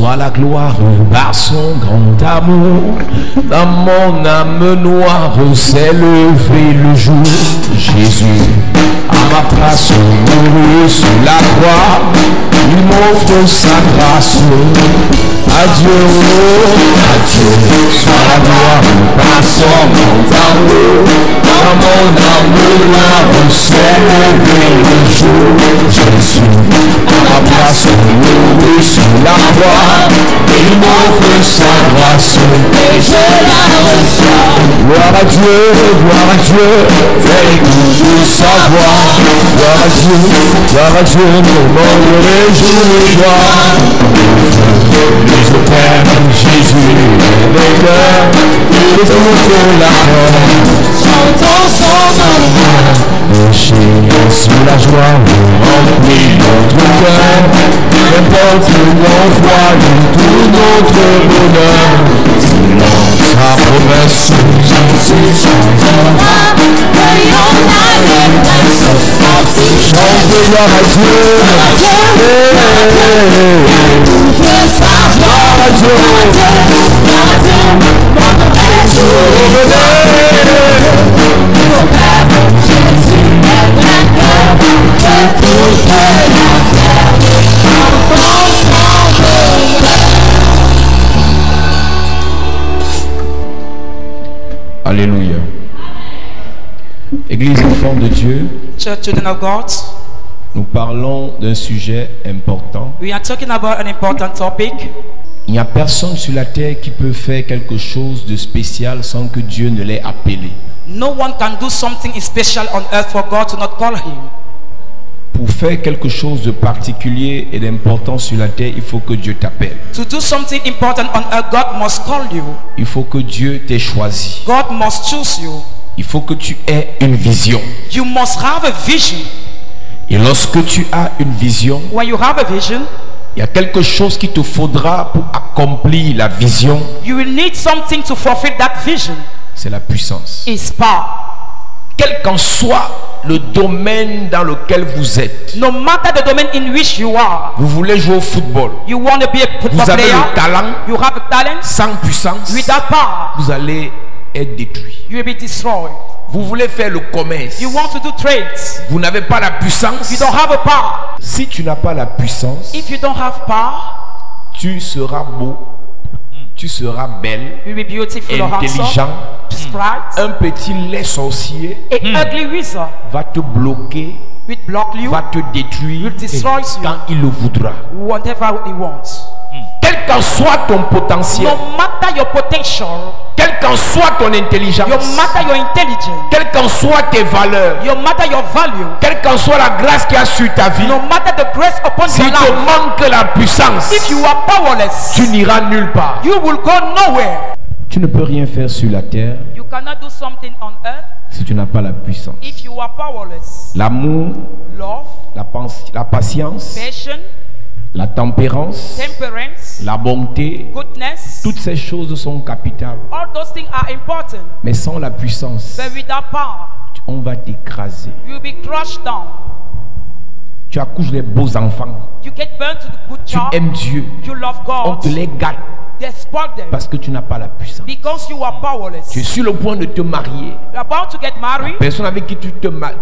soit la gloire par son grand amour. Dans mon âme noire s'est levé le jour. Jésus, à ma place, mourut sur la croix. Il m'offre sa grâce. Adieu, adieu, soit la gloire par son grand amour. Dans mon âme noire s'est levé le jour. Jésus, à ma place, mourut sur la croix. Il m'offre sa grâce et je la reçois. Gloire à Dieu, fais toujours sa voix. Gloire à Dieu, comment me réjouir. Les éternes, Jésus, les cœurs, et toute la terre, chantons son nom. Péché sous la joie, remplit notre cœur. N'importe où l'on voit, tout notre bonheur. Sinon, sa promesse, Jésus changera. Voyons la réponse, chante gloire à Dieu. Gloire à Dieu, alléluia. Église enfant de Dieu, Church children of God, nous parlons d'un sujet important. we are talking about an important topic. Il n'y a personne sur la terre qui peut faire quelque chose de spécial sans que Dieu ne l'ait appelé. No one can do something special on earth for God to not call him. Pour faire quelque chose de particulier et d'important sur la terre, il faut que Dieu t'appelle. To do something important on earth, God must call you. Il faut que Dieu t'ait choisi. God must choose you. Il faut que tu aies une vision. You must have a vision. Et lorsque tu as une vision, When you have a vision, il y a quelque chose qu'il te faudra pour accomplir la vision. you will need something to fulfill that vision. C'est la puissance. It's power. Quel qu'en soit le domaine dans lequel vous êtes, No matter the domain in which you are, vous voulez jouer au football, you want to be a vous football avez player, le talent, you have a talent, sans puissance, without power, vous allez être détruit. you will be destroyed. Vous voulez faire le commerce, You want to do trades, vous n'avez pas la puissance. you don't have a power. Si tu n'as pas la puissance, If you don't have power, tu seras beau, tu seras belle, you will be beautiful or handsome, intelligent. sprite. Un petit lait sorcier A ugly wizard va te bloquer, will block you, va te détruire will destroy you, quand il le voudra. whatever he wants. Quel qu'en soit ton potentiel, No matter your potential, quelle qu'en soit ton intelligence, no matter your intelligence, quelles qu'en soient tes valeurs, no matter your value, quelle qu'en soit la grâce qu'il y a sur ta vie, no matter the grace upon s'il your te life, manque la puissance, if you are powerless, tu n'iras nulle part. you will go nowhere. Tu ne peux rien faire sur la terre You cannot do something on earth si tu n'as pas la puissance. if you are powerless. L'amour, Love, la patience, patience, la tempérance, temperance, la bonté, goodness, toutes ces choses sont capitales. all those things are important. Mais sans la puissance, But without power, on va t'écraser. you will be crushed down. Tu accouches les beaux enfants. You get burnt to the good Tu job. aimes Dieu. You love On God. te les gâte They spoil them parce que tu n'as pas la puissance. because you are powerless. Tu es sur le point de te marier. You're about to get La married. personne avec qui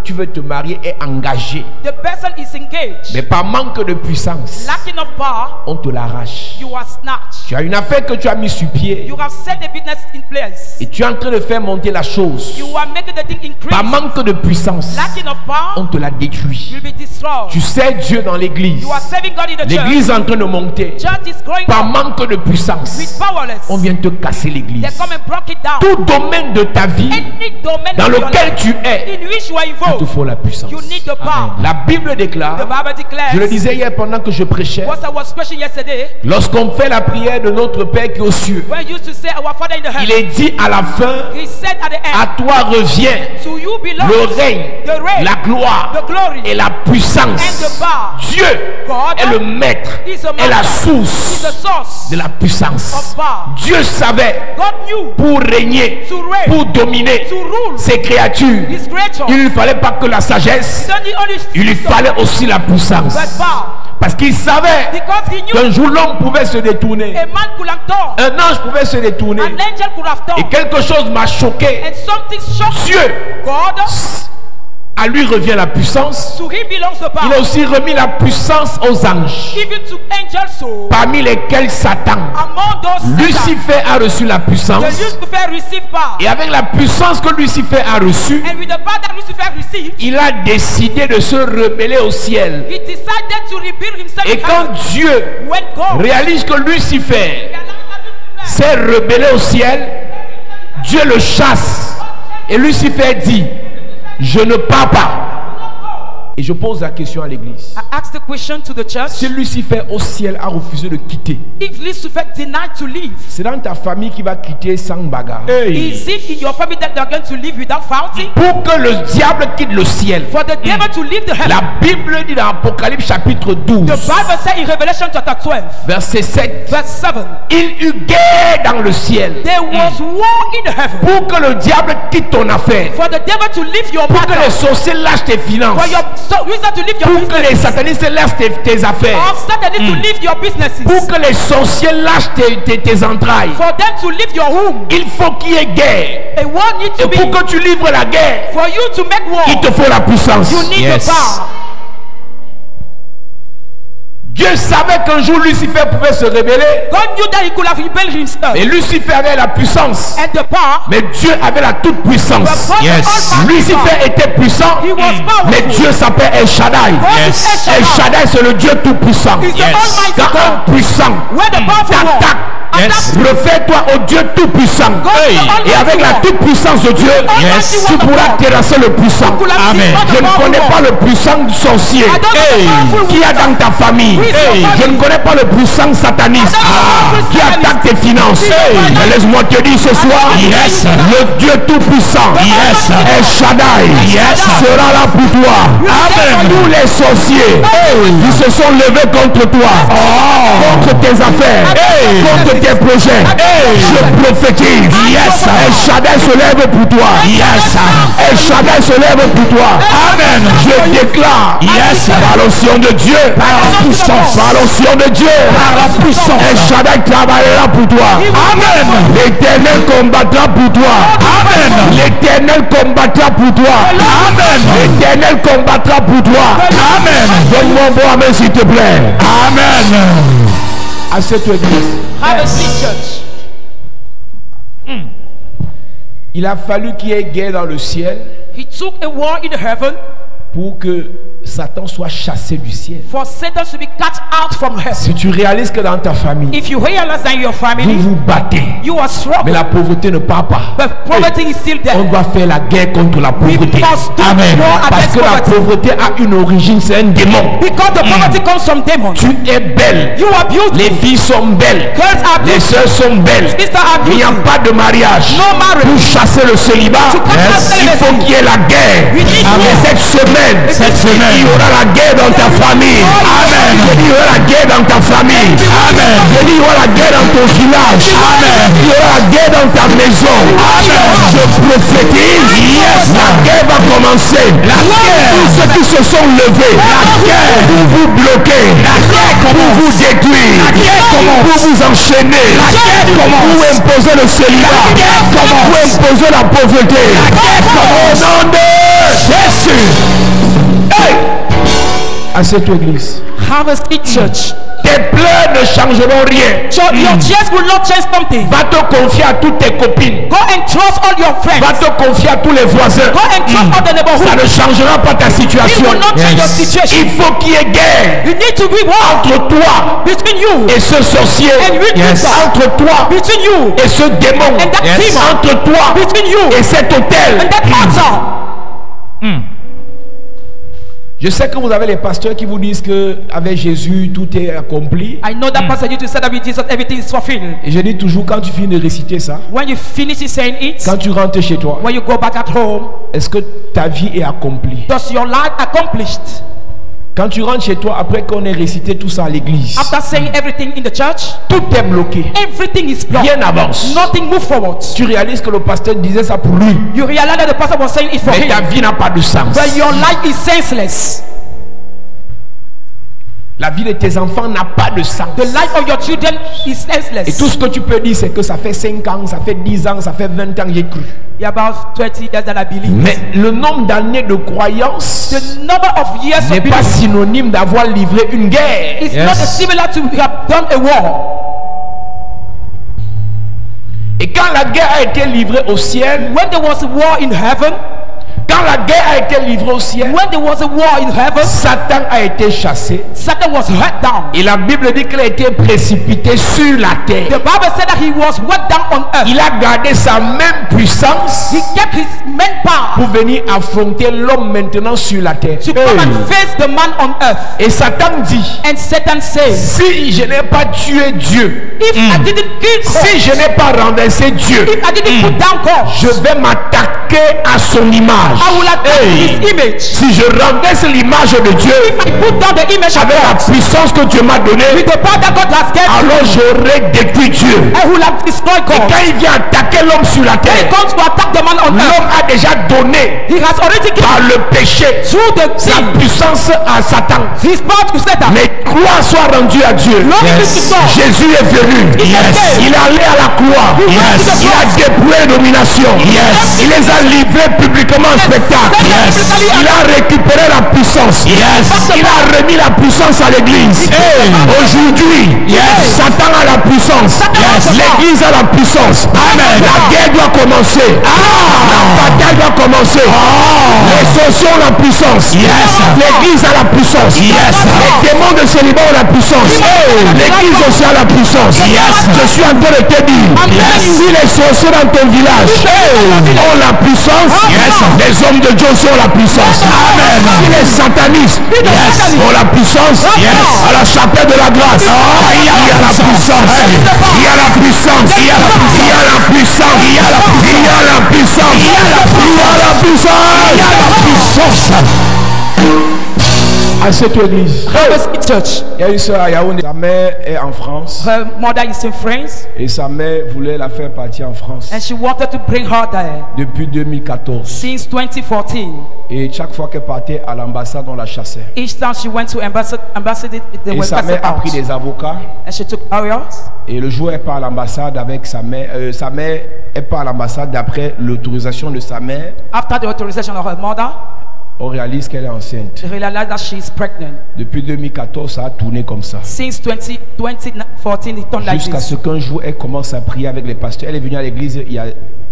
tu veux te marier est engagée. The person is engaged. Mais par manque de puissance, Lacking of power, on te l'arrache. you are snatched. Tu as une affaire que tu as mis sur pied You have set the business in place. et tu es en train de faire monter la chose. You are making the thing Par increase. manque de puissance, Lacking of on power, te la détruit. you'll be destroyed. Tu sais Dieu dans l'église. You are serving God in the church. L'église est en train de monter. Church is growing Par up manque de with puissance, powerless. on vient te casser They l'église. come and break it down. Tout domaine de ta vie Any domain dans of your lequel life tu es, in which you are il te involved, faut la puissance. you need the power. La Bible The déclare, Bible declares, je le disais hier pendant que je prêchais, what I was preaching yesterday, lorsqu'on fait la prière de notre Père qui est aux cieux, when you used to say our Father in the il heaven, est dit à la fin, he said at the à end, toi revient to you belongs le règne, the reign, la gloire the glory, et la and puissance. the power. Dieu God est le maître, is a est la master, is source the source de la puissance. of power. Dieu savait, God knew pour régner, to reign, pour dominer to rule ses créatures, his creature. il ne fallait pas que la sagesse, Don't need only il lui wisdom, fallait aussi la puissance. but power. Parce qu'il savait Because he knew qu'un jour l'homme pouvait se détourner. a man could have done. Un ange pouvait se détourner. An angel could have Et done. quelque chose m'a choqué. And something shocked Dieu, God. à lui revient la puissance. To him belongs the Il a power. aussi remis la puissance aux anges, Given to angels, so parmi lesquels Satan. among those Satan, Lucifer a reçu la the puissance. Lucifer received power. Et avec la puissance que Lucifer a reçue, And with the power that Lucifer received, il a décidé de se rebeller au ciel. he decided to rebuild himself Et in quand heaven. Dieu When God réalise que Lucifer s'est rebellé au ciel, Dieu le chasse. Et Lucifer dit, je ne pars pas. Et je pose la question à l'église. I asked the question to the church. Si Lucifer au ciel a refusé de quitter, If Lucifer denied to leave, c'est dans ta famille qui va quitter sans bagarre. is it in your family that they are going to live without fighting? Pour que le diable quitte le ciel, For the devil to leave the heaven. la Bible dit dans Apocalypse chapitre 12, The Bible says in Revelation chapter 12, verset 7, verse 7, il eut guerre dans le ciel. there was war in the heaven. Pour que le diable quitte ton affaire, For the devil to leave your pour que les matter. sorciers lâchent tes finances, For your reason to leave your pour que les business. satanistes lâchent tes affaires, Or Satan needs to leave your businesses. pour que les sorciers lâchent tes entrailles. For them to leave your home. Il faut qu'il y ait guerre. A war needs Et to be. pour que tu livres la guerre, For you to make war, il te faut la puissance. you need the power. Dieu savait qu'un jour Lucifer pouvait se révéler. God knew that he could have rebelled himself. Et Lucifer avait la puissance. And the power. Mais Dieu avait la toute puissance. But God Yes. was almighty Lucifer God. était puissant. He was powerful. Mais Dieu s'appelle El Shaddai. God is El El Shaddai. Shaddai, c'est le Dieu tout puissant. He's the almighty Quand God. un puissant Where the powerful one. t'attaque, refais-toi au Dieu tout puissant. God is the almighty Et avec la one. toute puissance de Dieu, Yes. tu pourras terrasser le puissant. You could have Amen. destroyed the Je ne powerful connais one. pas le puissant sorcier I don't know the powerful qui a dans ta famille. Who is your Je family? ne connais pas le puissant sataniste I don't know the powerful qui satanist. attaque tes finances. Who is your Mais finance? laisse-moi te dire ce soir, Yes. le Dieu tout puissant, Yes. El Shaddai, sera là pour toi. Amen. Tous les sorciers qui se sont levés contre toi, contre tes affaires, contre tes projets, je prophétise. El Shaddai se lève pour toi. El Shaddai se lève pour toi. Amen. Je déclare par l'onction de Dieu, par l'onction de Dieu, El Shaddai travaillera pour toi. Amen. L'Éternel combattra pour toi. Amen. L'Éternel combattra pour toi. Amen. L'Éternel combattra pour toi. Amen. Donne-moi un bon amen s'il te plaît. Amen. À cette église. Have a seat, church. Il a fallu qu'il y ait guerre dans le ciel He took a war in the heaven pour que Satan soit chassé du ciel. for Satan to be cast out from heaven. Si tu réalises que dans ta famille, If you realize that in your vous family, vous battez, you are mais struggling, la pauvreté ne part pas. but poverty is still On there. doit faire la guerre contre la pauvreté. must do Amen. war Parce against que la poverty. pauvreté a une origine, c'est un démon. Because the poverty comes from demons. Tu es belle. You are beautiful. Les filles sont belles. Girls are Les beautiful. sœurs sont belles. Sisters are Il n'y a beautiful. pas de mariage. No marriage. Pour chasser le célibat, To cut out il faut celibacy. qu'il y ait la guerre. We need Mais war. cette semaine, il y aura la guerre dans ta famille. Amen. Je dis, il y aura la guerre dans ta famille. Amen. Je dis, il y aura la guerre dans ton village. Amen. Il y aura la guerre dans ta maison. Amen. Je prophétise. La guerre va commencer. La guerre. Tous ceux qui se sont levés. La guerre. Pour vous bloquer. La guerre. Pour vous détruire. La guerre. Pour vous enchaîner. La guerre. Pour imposer le célibat. Pour imposer la pauvreté. Au nom de Jésus. Hey! À cette église, Have a seat, church. tes pleurs ne changeront rien. So your tears will not change something. Va te confier à toutes tes copines. Go and trust all your friends. Va te confier à tous les voisins. Go and trust all the Ça neighborhood. ne changera pas ta It situation. will not change your situation. Il faut qu'il y ait guerre You need to be war entre toi between you et ce sorcier. and with Entre toi between you et ce démon. and that demon. Entre toi Between you et cet hôtel. and that altar. Je sais que vous avez les pasteurs qui vous disent que avec Jésus tout est accompli. I know that pastor used to say that with Jesus everything is fulfilled. Et je dis toujours, quand tu finis de réciter ça, When you finish saying it, quand tu rentres chez toi, when you go back at home, est-ce que ta vie est accomplie? does your life accomplished? Quand tu rentres chez toi, après qu'on ait récité tout ça à l'église, After saying everything in the church, tout est bloqué. everything is blocked. Rien n'avance. Nothing move forward. Tu réalises que le pasteur disait ça pour lui. You realize that the pastor was saying it for Mais ta him, vie n'a pas de sens. but your life is senseless. La vie de tes enfants n'a pas de sens. The life of your children is senseless. Et tout ce que tu peux dire, c'est que ça fait 5 ans, ça fait 10 ans, ça fait 20 ans, j'ai cru. Yeah, about 20 years that I believe. Mais le nombre d'années de croyance The number of years n'est of pas belief synonyme d'avoir livré une guerre. is not similar to have done a war. Et quand la guerre a été livrée au ciel, When there was a war in heaven, quand la guerre a été livrée au ciel, when there was a war in heaven, Satan a été chassé. Satan was hurt down. Et la Bible dit qu'il a été précipité sur la The terre. Bible said that he was wet down on earth. Il a gardé sa même puissance He kept his main power pour venir affronter l'homme maintenant sur la terre. to come and face the man on earth. Et Satan dit, And Satan says, si je n'ai pas tué Dieu, if I didn't kill God, si je n'ai pas renversé Dieu, if I didn't put down God, je vais m'attaquer à son image. I will attack his image. Si je renverse l'image de Dieu If I put down the image of avec la God puissance que Dieu m'a donnée, with the power that God has given, alors j'aurai détruit Dieu. I will have destroyed Et God. quand il vient attaquer l'homme sur la When he terre, comes to attack the man on earth, l'homme a déjà donné he has already given par le péché through the sa sin puissance à Satan. his power to Satan. Mais gloire soit rendue à Dieu. Glory be to God. Jésus est venu. Yes. Il est allé à la croix. Yes. Il a dépouillé les dominations. Il les a livrés publiquement en spectacle. Il a récupéré la puissance. Il a remis la puissance à l'église. Aujourd'hui, Satan a la puissance. L'église a la puissance. La guerre doit commencer. La bataille doit commencer. Les sorciers ont la puissance. L'église a la puissance. Les démons de célibat ont la puissance. L'église aussi a la puissance. Je suis en train de te dire, si les sorciers dans ton village ont la puissance, les hommes de Dieu aussi ont la puissance. Si les satanistes ont la puissance, à la chapelle de la grâce, il y a la puissance. Il y a la puissance. Il y a la puissance. Il y a la puissance. Il y a la puissance. Il y a la puissance. Il y a la puissance. À cette église, Church. il y a une soeur à Yaoundé. Sa mère est en France Her mother is in France, et sa mère voulait la faire partir en France and she wanted to bring her there depuis 2014. since 2014. Et chaque fois qu'elle partait à l'ambassade, on la chassait. Each time she went to embassy, they Et were sa mère a pris out. des avocats. And she took areas. Et le jour où elle part à l'ambassade avec sa mère, elle part à l'ambassade d'après l'autorisation de sa mère. After the authorization of her mother, On réalise qu'elle est enceinte. they realized that she is pregnant. Depuis 2014, ça a tourné comme ça. Since 2014, it turned like Jusqu'à this. ce qu'un jour, elle commence à prier avec les pasteurs. Elle est venue à l'église il y a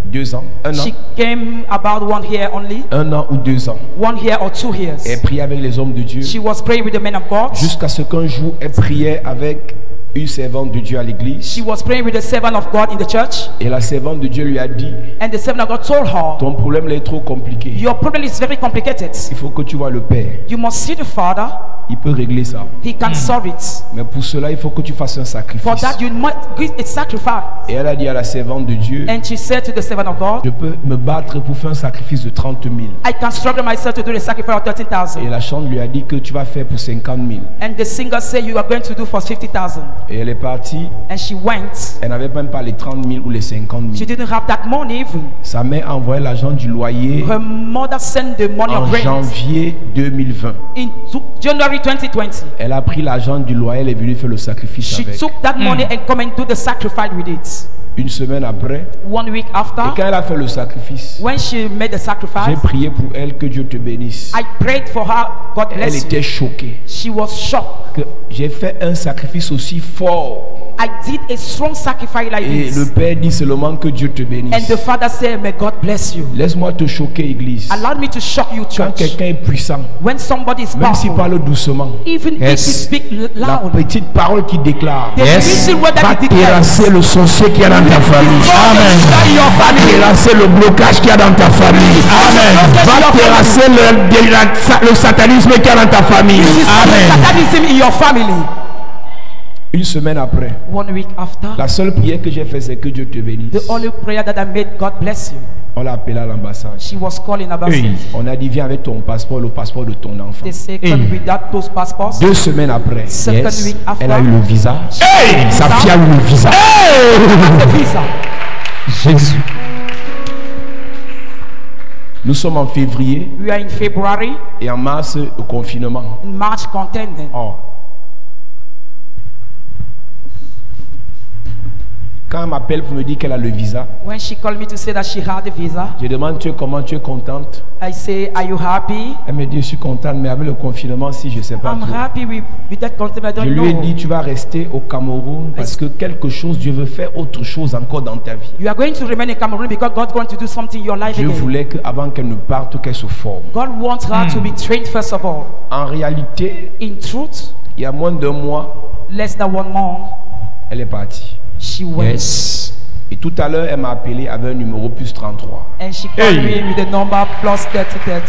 2 ans, 1 an. She came about 1 year only, 1 an ou 2 ans. 1 year or 2 years. Elle priait avec les hommes de Dieu. She was praying with the men of God. Jusqu'à ce qu'un jour, elle priait avec une servante de Dieu à l'église. She was praying with the servant of God in the church. Et la servante de Dieu lui a dit, And the servant of God told her, ton problème là est trop compliqué. your problem is very complicated. Il faut que tu vois le Père. You must see the Father. Il peut régler ça. He can solve it. Mais pour cela, il faut que tu fasses un For sacrifice. that, you must give a sacrifice. Et elle a dit à la servante de Dieu, And she said to the servant of God, je peux me battre pour faire un sacrifice de 30 000. I can struggle myself to do the sacrifice of Et 13,000. la chante lui a dit que tu vas faire pour 50 000. And the singer said, you are going to do for 50,000. Et elle est partie. And she went. Elle n'avait même pas les 30 000 ou les 50 She 000. didn't have that money even. Sa mère a envoyé l'argent du loyer Her mother sent the money en of rent janvier 2020. in January 2020. Elle a pris l'argent du loyer, elle est venue faire le sacrifice She avec. took that money and come and do the sacrifice with it. Une semaine après, 1 week et after, quand elle a fait le sacrifice, when she made the j'ai sacrifice, prié pour elle que Dieu te bénisse. I prayed for her. God Elle bless you. était choquée She was shocked. que j'ai fait un sacrifice aussi fort. I did a strong sacrifice like Et le this. Père dit seulement que Dieu te And bénisse. the father said, may God bless you. Laisse-moi te choquer, Église. Allow me to shock you, Quand church. quelqu'un est puissant, When somebody is même s'il powerful, parle doucement, even if he speak la loud, petite parole qu'il déclare the little word va that he declares, terrasser le sorcier qu'il y a dans ta famille. Amen. Va terrasser le blocage qu'il y a dans ta famille. Va terrasser le satanisme qu'il y a dans ta famille. satanism in your family. Une semaine après, 1 week after, la seule prière que j'ai faite, c'est que Dieu te bénisse. the only prayer that I made, God bless you. On l'a appelé à l'ambassade. She was calling about it. On a dit, viens avec ton passeport, le passeport de ton enfant. They say, come without those passports. 2 semaines après, Second week after, elle a eu le visa. Sa fille a eu le visa. That's a visa. Jésus. Nous sommes en février We are in February, et en mars, le confinement. in March contending. Oh. Quand elle m'appelle pour me dire qu'elle a le visa, When she called me to say that she had the visa, je demande tu es comment, tu es contente? I say, are you happy? Elle me dit je suis contente, mais avec le confinement, si je sais pas I'm trop. happy with that content. I Je don't lui ai know. dit tu vas rester au Cameroun parce que quelque chose, Dieu veut faire autre chose encore dans ta vie. You are going to remain in Cameroon because God's going to do something in your life Dieu again. voulait qu'avant qu'elle ne parte, qu'elle se forme. God wants her to be trained first of all. En réalité, In truth, il y a moins d'un mois, less than 1 month, elle est partie. she went. Et tout à l'heure, elle m'a appelé avec un numéro plus 33. And she called Hey. me with the number plus 30.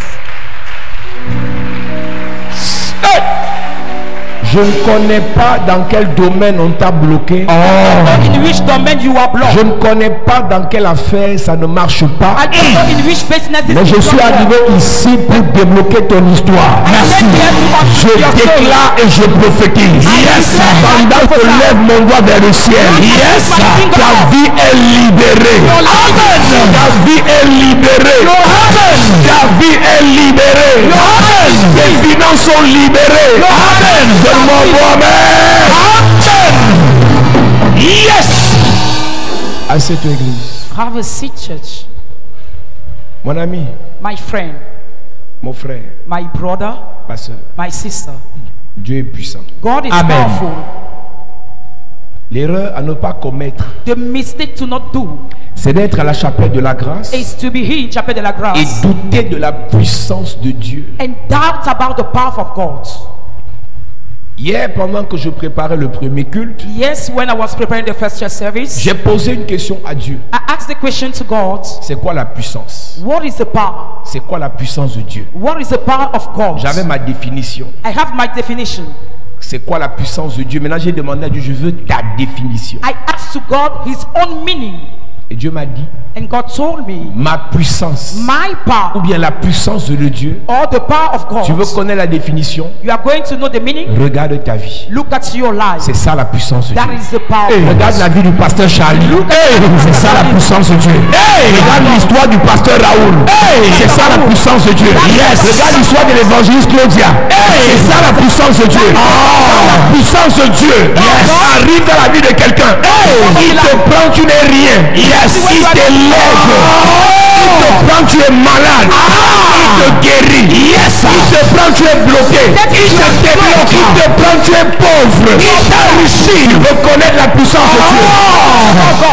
Je ne connais pas dans quel domaine on t'a bloqué. In which domain you are blocked. Je ne connais pas dans quelle affaire ça ne marche pas. I don't know in which business Mais je suis arrivé ici pour débloquer ton histoire. Merci. Je déclare et je prophétise. Pendant que je lève mon doigt vers le ciel. Ta vie est libérée. Ta vie est libérée. Ta vie est libérée. Tes finances sont libérées. Donne-moi un amen. Yes. À cette église. Have a seat, church. Mon ami, My friend, mon frère, my brother, ma soeur, my sister. Dieu est puissant. God is Amen. powerful. L'erreur à ne pas commettre, The mistake to not do c'est d'être à la chapelle de la grâce is to be here in Chapel de la et Grâce douter de la puissance de Dieu. and doubt about the power of God. Hier, pendant que je préparais le premier culte, Yes, when I was preparing the first church service, j'ai posé une question à Dieu. I asked the question to God, C'est quoi la puissance? what is the power? C'est quoi la puissance de Dieu? What is the power of God? J'avais ma définition. I have my definition. C'est quoi la puissance de Dieu? Maintenant, j'ai demandé à Dieu, je veux ta définition. I asked to God his own meaning. Et Dieu m'a dit, And God told me, ma puissance, my ou power, bien la puissance de Dieu. or the power of God. Tu veux connaître la définition? You are going to know the meaning? Regarde ta vie. Look at your life. C'est ça la puissance de That Dieu. is the power. Hey, regarde la vie du pasteur Charlie. Hey, c'est ça la puissance de Dieu. Hey, regarde l'histoire du pasteur Raoul. Hey, c'est ça la puissance de Dieu. Yes. Regarde l'histoire de l'évangéliste Claudia. Hey, c'est ça la puissance de Dieu. La puissance de Dieu arrive dans la vie de quelqu'un. Hey, il te prend, tu n'es rien. Yes. Il te lève. Il te prend, tu es malade. Il te guérit. Yes. Il te prend, tu es bloqué. Il te débloque. Il te prend, tu es pauvre. Il t'enrichit. Tu veux connaître la puissance de Dieu.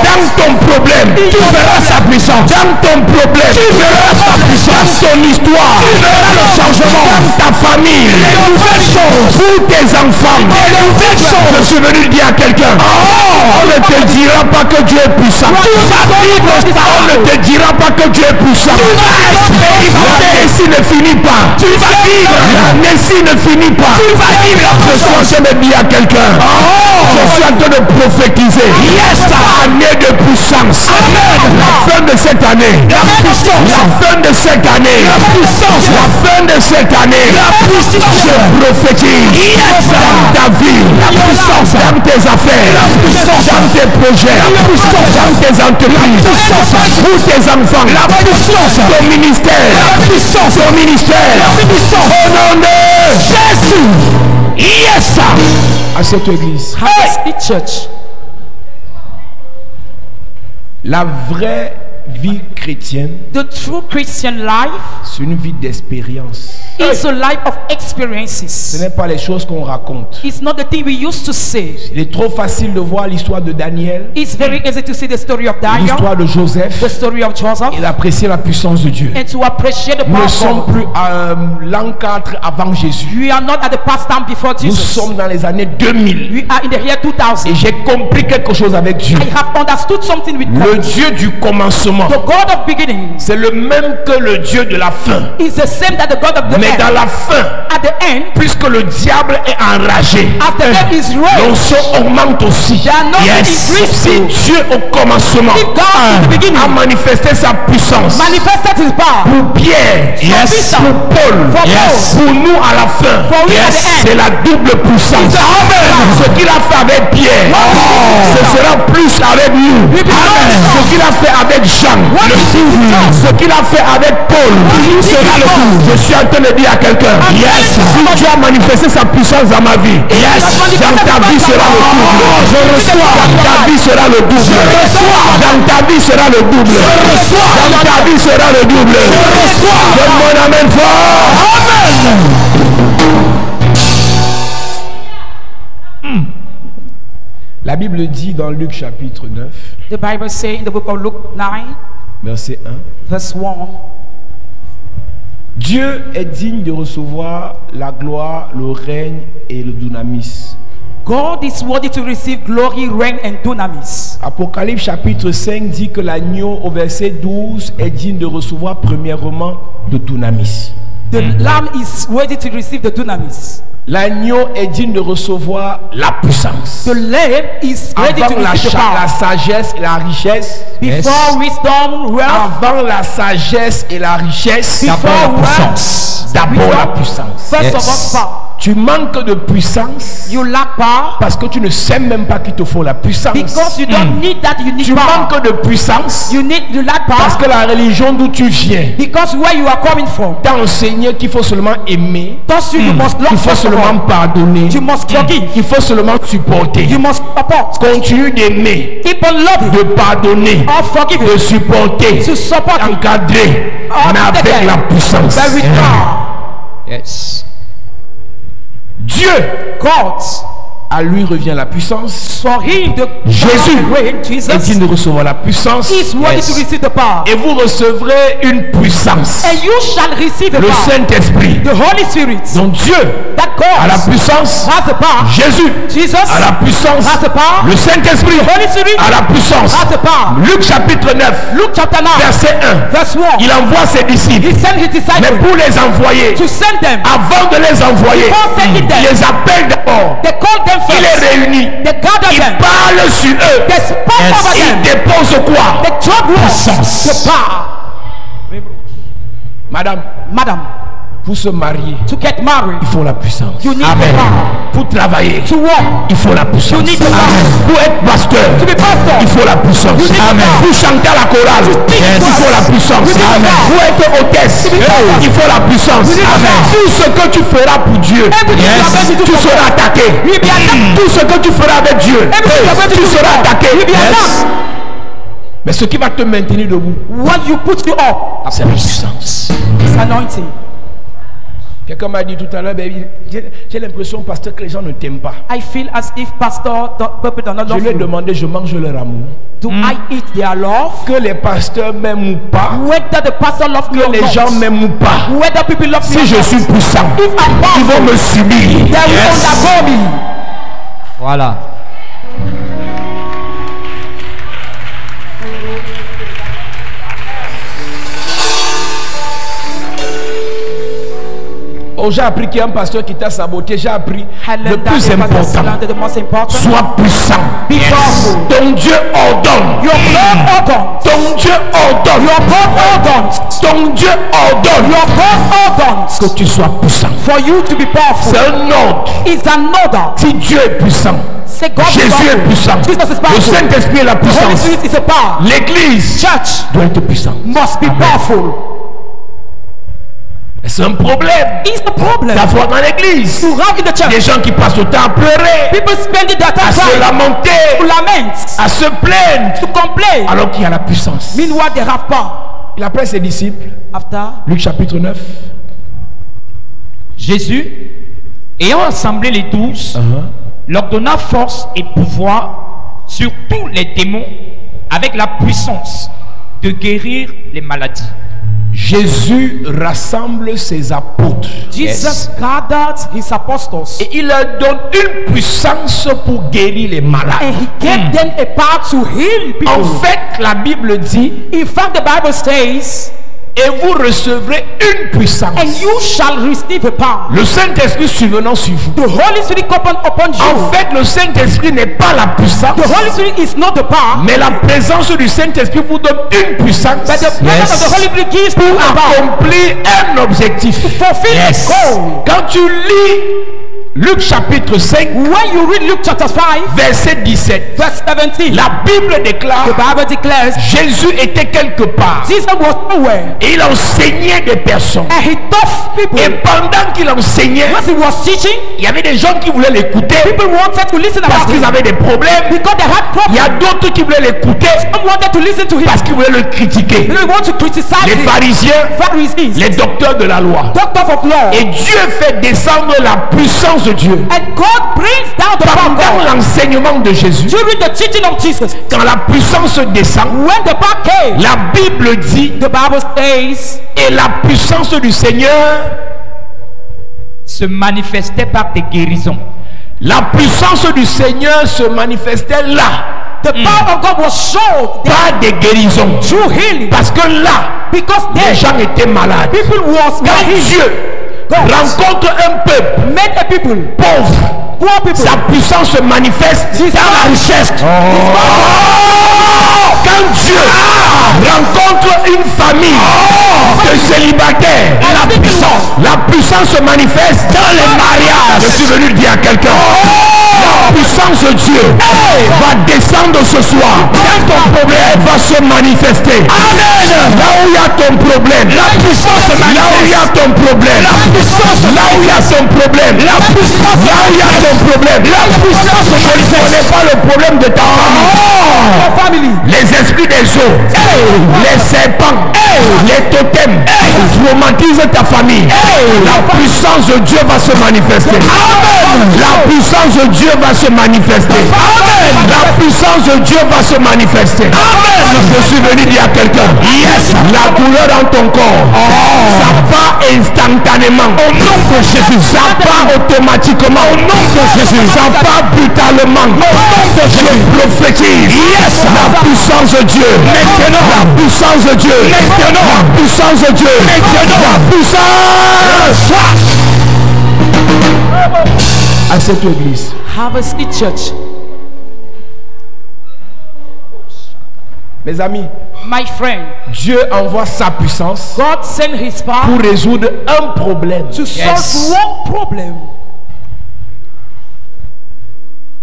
Dans ton problème, tu verras sa puissance. Dans ton problème, tu verras sa puissance. Dans ton histoire, tu verras le changement. Dans ta famille, les nouvelles choses. Pour tes enfants, les nouvelles choses. Je suis venu dire à quelqu'un, on ne te dira pas que Dieu est puissant. Tu vas vivre ça. On ne te dira pas que Dieu est puissant. Tu vas expérimenter. Ici ne finit pas. Tu vas vivre. Ici ne finit pas. Tu vas vivre. Je suis en train de dire à quelqu'un, je suis en train de prophétiser. Yes, année de puissance. Amen. La fin de cette année. La puissance. La fin de cette année. La puissance. La fin de cette année. La puissance. Je prophétise. Yes. Dans ta vie. La puissance. Dans tes affaires. La puissance. Dans tes projets. La puissance. Dans tes entreprises. La puissance. Pour tes enfants. La puissance. Ton ministère. La puissance. Ton ministère. La puissance. Au nom de Jésus. Yes. À cette église. Have a church. La vraie vie chrétienne, The true Christian life c'est une vie d'expérience. is a life of Ce experiences. n'est pas les choses qu'on raconte. It's not the thing we used to say. Il est trop facile de voir l'histoire de Daniel, It's very easy to see the story of Daniel, l'histoire de Joseph the story of Joseph, et d'apprécier la puissance de Dieu. and to appreciate the Nous power ne of sommes God. plus à l'an 4 avant Jésus. We are not at the past time before Nous Jesus. sommes dans les années 2000. We are in the year 2000. Et j'ai compris quelque chose avec Dieu. I have understood something with Le God. Dieu du commencement, The God of beginning c'est le même que le Dieu de la fin. is the same that the God of the Mais dans end. la fin, At the end, puisque le diable est enragé, as the devil is raised, l'onction augmente aussi. they are not increased. Si Dieu au commencement If God in the beginning a manifesté sa puissance manifested his power pour Pierre, Peter, pour Paul, for Paul, pour nous à la fin, for we at the end, c'est la double puissance. Ce qu'il a fait avec Pierre, ce sera plus avec nous. Ce qu'il a fait avec Jean, ce qu'il a fait avec Paul, sera le coup. Je suis en train de dire à quelqu'un, yes, si Dieu a manifesté sa puissance dans ma vie, yes, dans ta vie sera le double. Je reçois. Dans ta vie sera le double. Je reçois. Dans ta vie sera le double. Je reçois. Dans ta vie sera le double. Je reçois. Donne mon amen fort. Amen. La Bible dit dans Luc chapitre 9, The Bible says in the book of Luke 9, verset 1, verse 1, Dieu est digne de recevoir la gloire, le règne et le dunamis. God is worthy to receive glory, reign, and dunamis. Apocalypse chapitre 5 dit que l'agneau au verset 12 est digne de recevoir premièrement le dunamis. The lamb is worthy to receive the dunamis. L'agneau est digne de recevoir la puissance. The lamb is ready to Avant receive the la power. sagesse et la richesse. Before wisdom, wealth. Avant la sagesse et la richesse. Before puissance. D'abord la puissance. First of all, power. Tu manques de puissance. You lack power. Parce que tu ne sais même pas qu'il te faut la puissance. Because you don't need that, you need Tu power. manques de puissance. You lack power. Parce que la religion d'où tu viens Because where you are coming from t'a enseigné qu'il faut seulement aimer. you must love Il faut first of all. seulement pardonner. You must forgive. Il faut seulement supporter. You must support. Continue d'aimer, Keep on loving. de pardonner, Or forgiving. de supporter, To support. d'encadrer, Or mais avec protect. la puissance. But with power. Yes. Dieu, God, à lui revient la puissance. for him the Jésus reign, est Jesus digne de recevoir la puissance. is worthy to receive the power. Et vous recevrez une puissance. And you shall receive the Le power. Saint-Esprit. The Holy Spirit. Donc Dieu That a la God puissance. has the power. Jésus Jesus a la puissance. has the power. Le Saint-Esprit The Holy Spirit a la puissance. has the power. Luc chapitre 9, Luke chapter 9, verset 1. verse 1. Il envoie ses disciples. He sent his Mais disciples pour les envoyer, to send them. avant de les envoyer, Before sending them, il les appelle d'abord. they call them Il les first. réunit. They gather Il them. parle sur eux. They speak over Il them. dépose quoi? The third word, the power. Madame, Madam, pour se marier, to get married, il faut la puissance. you need Amen. the power. Pour travailler, To walk, il faut la puissance. You need the power. Amen. Pour être pasteur, to be pastor, il faut la puissance. You need the Amen. power. Pour chanter à la chorale, il faut la puissance. You need the Amen. power. Pour être hôtesse, be pastor. il faut la puissance. You need the Amen. power. Tout ce que tu feras pour Dieu, Everything you are going to do tu for seras God. attaqué. You'll be attacked. Tout ce que tu feras avec Dieu, Everything you are going to tu do for seras God. attaqué. You'll be attacked. Mais ce qui va te maintenir debout, What you put you up c'est la puissance. is anointing. Quelqu'un m'a dit tout à l'heure, ben, j'ai l'impression, pasteur, que les gens ne t'aiment pas. I feel as if pastor, the people do not Je love lui ai you. demandé, je mange leur amour. Do I eat their love? Que les pasteurs m'aiment ou pas, Whether the pastor loves me que or les gens not, m'aiment ou pas, whether people love me si or je not, suis puissant, if I'm ils vont powerful, me subir. they will undergo me. Voilà. Oh, j'ai appris qu'il y a un pasteur qui t'a saboté. J'ai appris I le learned that plus the pastor important. slandered, the most important. Sois puissant. Be powerful. Ton Dieu ordonne. Your God ordained. Ton Dieu ordonne. Your God ordained. Ton Dieu ordonne Your God ordained que tu sois puissant. for you to be powerful. C'est un ordre. Is an order. Si Dieu est puissant, Say God is Jésus est powerful. puissant, Jesus is le powerful. Saint-Esprit est la The Holy puissance. Spirit is a power. L'église Church doit être puissante. must be powerful. C'est un problème It's the problem d'avoir dans l'église to have in the des church. gens qui passent le temps à pleurer, People spending their time à se crying, to lamenter, lament, à se plaindre, to complain. alors qu'il y a la puissance. Meanwhile, they have power. Il appelle ses disciples, After Luc chapitre 9. Jésus, ayant assemblé les 12, leur donna force et pouvoir sur tous les démons avec la puissance de guérir les maladies. Jésus rassemble ses apôtres Jesus gathered his apostles et il leur donne une puissance pour guérir les malades. and he gave them a power to heal people. En fait, la Bible dit, In fact, the Bible says, et vous recevrez une puissance. and you shall receive a power. Le Saint-Esprit survenant sur vous. The Holy Spirit upon you. En fait, le Saint-Esprit n'est pas la puissance, The Holy Spirit is not the power, mais la présence du Saint-Esprit vous donne une puissance but the presence of the Holy Spirit gives you pour a power accomplir un objectif. to fulfill Yes. a goal. Quand tu lis Luc chapitre 5, when you read Luke chapter 5, verset 17, verse 17, la Bible déclare the Bible declares Jésus était quelque part Jesus was somewhere et il enseignait des personnes. and he taught people. Et pendant qu'il enseignait, As he was teaching, il y avait des gens qui voulaient l'écouter people wanted to listen parce about qu'ils him avaient des problèmes. because they had Il y a problems. d'autres qui voulaient l'écouter Some wanted to listen to him. parce qu'ils voulaient le critiquer. They want to criticize Les him. pharisiens, Pharisees, les docteurs de la loi. doctors of law. Et Dieu fait descendre la puissance de Dieu And God brings down the power of pendant God l'enseignement de Jésus. during the teaching of Jesus. Quand la puissance descend, When the power came, la Bible dit, the Bible says, et la puissance du Seigneur, se manifestait par des guérisons. la puissance du Seigneur se manifestait là, the power of God was shown par des guérisons. through healing. Parce que là, Because les there, gens étaient malades. people was Quand healed. Dieu rencontre un peuple Made a people, pauvre, poor people. sa puissance se manifeste dans la richesse. Quand Dieu rencontre une famille de célibataires, la puissance se manifeste dans les mariages. Je suis venu dire à quelqu'un, la puissance de Dieu va descendre ce soir. Quand ton problème va se manifester. Amen. Là où il y a ton problème, la puissance se manifeste. Là où il y a ton problème, la puissance. Là où il y a ton problème, la puissance. Là où il y a ton problème, la puissance se manifeste. Ce n'est pas le problème de ta famille. Les esprits des eaux, les serpents, les totems traumatisent ta famille. La puissance de Dieu va se manifester. La puissance de Dieu va se manifester. La puissance de Dieu va se manifester. Je suis venu dire à quelqu'un, yes, la douleur dans ton corps, ça part instantanément. Au nom de Jésus, ça part automatiquement. Au nom de Jésus, ça part brutalement. Au nom de Jésus, prophétise. Yes, la puissance de Dieu. Maintenant, la puissance de Dieu. Maintenant, la puissance de Dieu. Maintenant, la puissance. À cette église, Have a seat, church. mes amis, My friend, Dieu envoie sa puissance God sent his power pour résoudre un problème. to solve one problem.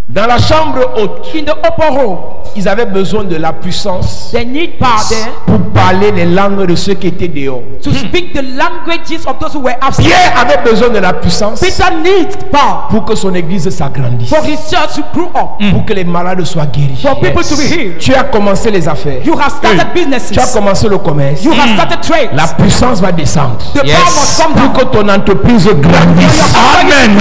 Dans la chambre haute, In the upper room, ils avaient besoin de la puissance they need power there pour parler les langues de ceux qui étaient dehors. to speak the languages of those who were absent. Pierre avait besoin de la puissance Peter needs power pour que son église s'agrandisse, for his church to grow up, pour que les malades soient guéris. for people to be healed. Tu as commencé les affaires, You have started tu as businesses. commencé le commerce. You have started trade. La puissance va descendre The power must come pour down. que ton entreprise grandisse. Amen.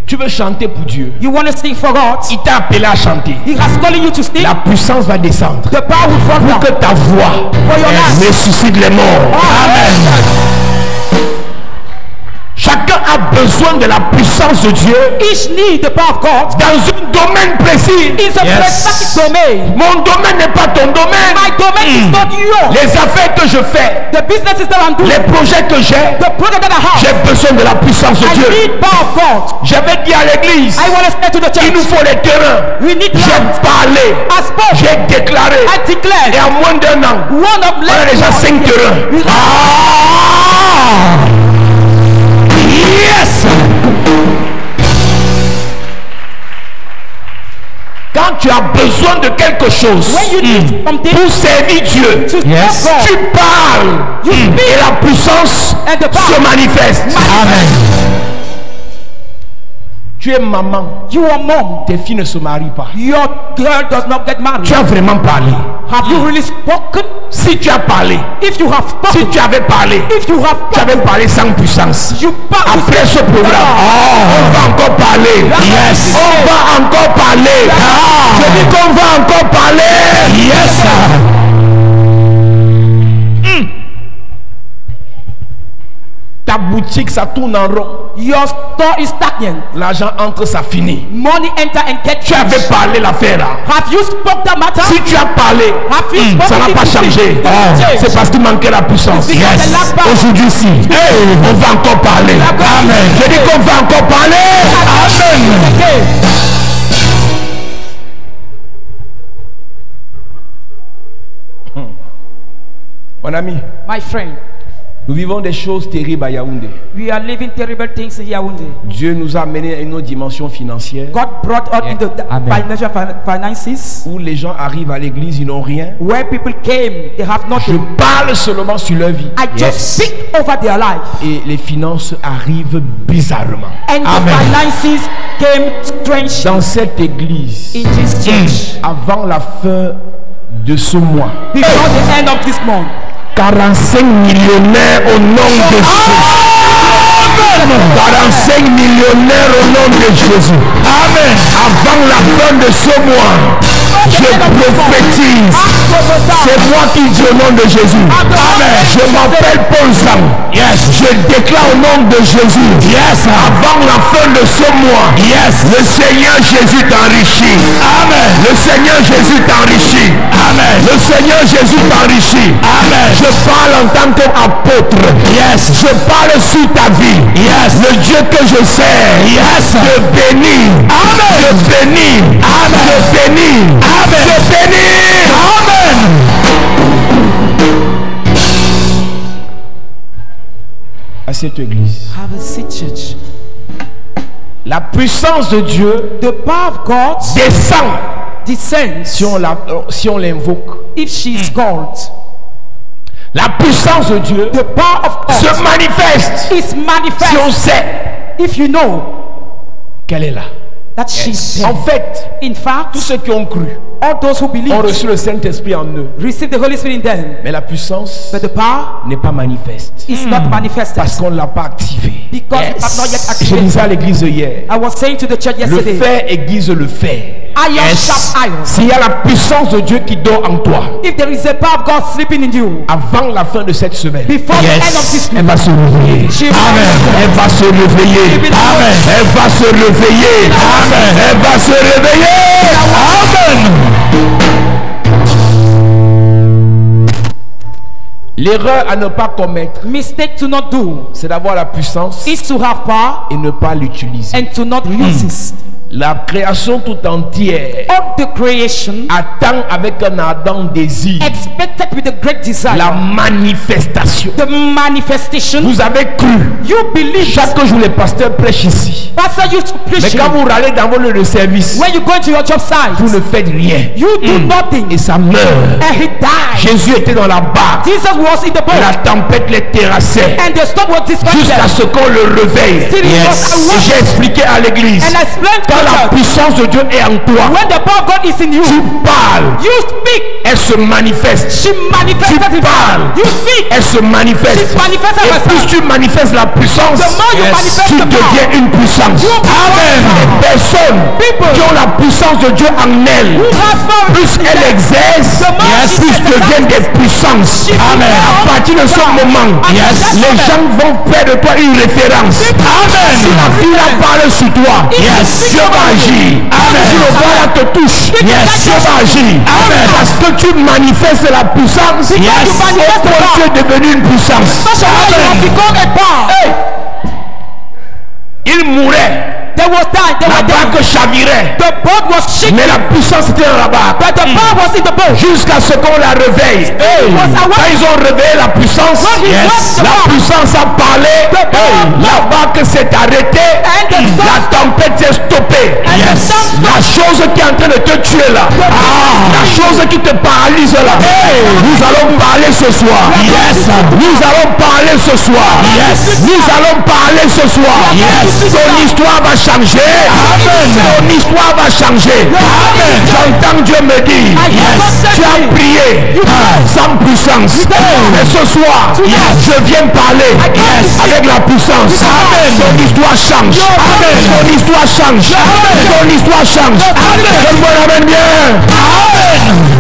Tu veux chanter pour Dieu. You want to sing for God. Il t'a appelé à chanter. He has calling you to sing. La puissance va descendre The power will fall pour down. que ta voix For your life. ressuscite les morts. Amen. Chacun a besoin de la puissance de Dieu Each need the power of God dans un domaine précis. is a specific domain. Mon domaine n'est pas ton domaine. My domain is not yours. Les affaires que je fais, The businesses that I'm doing, les projets que j'ai, the product that I have, j'ai besoin de la puissance de I Dieu. need power of God. J'avais dit à l'église, I want to say to the il nous church, faut les terrains. we need J'ai land. parlé, I spoke. j'ai déclaré, I et declare en moins d'un an, one of on a déjà 5 terrains. Ah! Yes! Quand tu as besoin de quelque chose When you need something pour servir Dieu, to yes, serve tu God, parles et la puissance and the power se manifeste. Amen. Tu es maman, you are mom. tes filles ne se marient pas. Your girl does not get married. Tu as vraiment parlé. Have you really spoken? Si tu as parlé, If you have si spoken, tu avais parlé, if you have tu avais parlé sans puissance. you Après ce programme, on va encore parler. Yes. On va encore parler. Je dis qu'on va encore parler. Yes. Ta boutique, ça tourne en rond. your store is stagnant. L'argent entre, ça finit. Money enter and get Tu avais parlé l'affaire là. Have you spoke that matter? Si tu as parlé, Have you spoken ça n'a it pas to changé. change? C'est parce qu'il manquait la puissance. It's because the last power. Aujourd'hui, si. On va encore parler. Amen. Je dis qu'on va encore parler. Amen. Okay. Mon ami, My friend, Nous vivons des choses terribles à Yaoundé. We are living terrible things in Yaoundé. Dieu nous a amenés à une autre dimension financière God brought us into the financial finances. où les gens arrivent à l'église, ils n'ont rien. Where people came, they have Je nothing. parle seulement sur leur vie. I just speak over their life. Et les finances arrivent bizarrement. And the finances came strange Dans cette église, in this church. avant la fin de ce mois, Before the end of this month. 45 millionnaires au nom de Jésus. 45 millionnaires au nom de Jésus. Amen. Avant la fin de ce mois, je prophétise. C'est moi qui dis au nom de Jésus. Amen. Je m'appelle Paul Sang. Yes. Je déclare au nom de Jésus. Yes. Avant la fin de ce mois. Yes. Le Seigneur Jésus t'enrichit. Amen. Le Seigneur Jésus t'enrichit. Amen. Le Seigneur Jésus t'enrichit. Amen. Je parle en tant qu'apôtre. Yes. Je parle sur ta vie. Yes. Le Dieu que je sers. Yes. Je bénis. Amen. Je bénis. Amen. Je bénis. Amen. Je bénis. Amen. À cette église, Have a seat, church. la puissance de Dieu The power of God descend descends si on l'invoque. if she is called. La puissance de Dieu The power of se God manifeste is si on manifest sait if you know qu'elle est là. that she's En there. fait, In tous fact, ceux qui ont cru all those who ont believe reçu le Saint-Esprit en eux. receive the Holy Spirit in them, Mais la puissance but the power n'est pas manifeste is not manifested parce qu'on ne l'a pas activée. because it has not yet Je activated. disais à l'église hier, I was saying to the church le yesterday, fer aiguise le fer. iron sharp iron. S'il y a la puissance de Dieu qui dort en toi, If there is a power of God sleeping in you, avant la fin de cette semaine, before the end of this elle week, va se réveiller. she Amen. Elle va se réveiller. Amen. Elle va se réveiller. Amen. Elle va se réveiller. Amen. L'erreur à ne pas commettre, mistake to not do c'est d'avoir la puissance is to have power et ne pas l'utiliser. and to not use it. La création tout entière All the creation attend avec un ardent désir expected with a great desire la manifestation. the manifestation. Vous avez cru. You believe. Chaque jour les pasteurs prêchent ici. Pastor used to Mais preach. quand vous râlez dans vos lieux de service, When you go to your job site, vous ne faites rien. you do nothing Et ça meurt. and he died. Jésus était dans la barque. Jesus was in the boat La tempête les terrassait. and the storm was Jusqu'à dispatched. ce qu'on le réveille. Still he was Et awake. j'ai expliqué à l'église. And I explained to Quand la the church, puissance de Dieu est en toi, when the power of God is in you, tu parles. you speak. Elle se manifeste. She manifested Tu it. parles. You speak. Elle se manifeste. She manifested Et herself. plus tu manifestes la puissance, The more you manifest tu the power, deviens une puissance. you become Amen. power. Les personnes People qui ont la puissance de Dieu en elles, who has power plus in elles them, exercent, the more she plus exercises, deviennent des puissances. she Amen. becomes À partir de ce power. moment, At that les moment, gens vont faire de toi une référence. Amen. Si la fille là parle sur toi, Dieu va agir. Amen. Si le voix là te touche, Dieu va agir. Amen. Parce que tu manifestes la puissance, you manifest the tu es devenu une puissance. such a way you have become a power. Il mourait. There was time. There La were days. barque chavirait. The boat was shaking, Mais la puissance était dans la barque. but the power was in the boat. Jusqu'à ce qu'on la réveille. Quand ils ont réveillé la puissance, la puissance a parlé. La barque s'est arrêtée. La tempête s'est stoppée. La chose qui est en train de te tuer là, la chose qui te paralyse là, nous allons parler ce soir. Nous allons parler ce soir. Nous allons parler ce soir. Ton histoire va changer. Ton histoire va changer. J'entends Dieu me dire, tu as prié sans puissance. Mais ce soir, je viens parler avec la puissance. Ton histoire change. Ton histoire change. Ton histoire change. Je me ramène bien.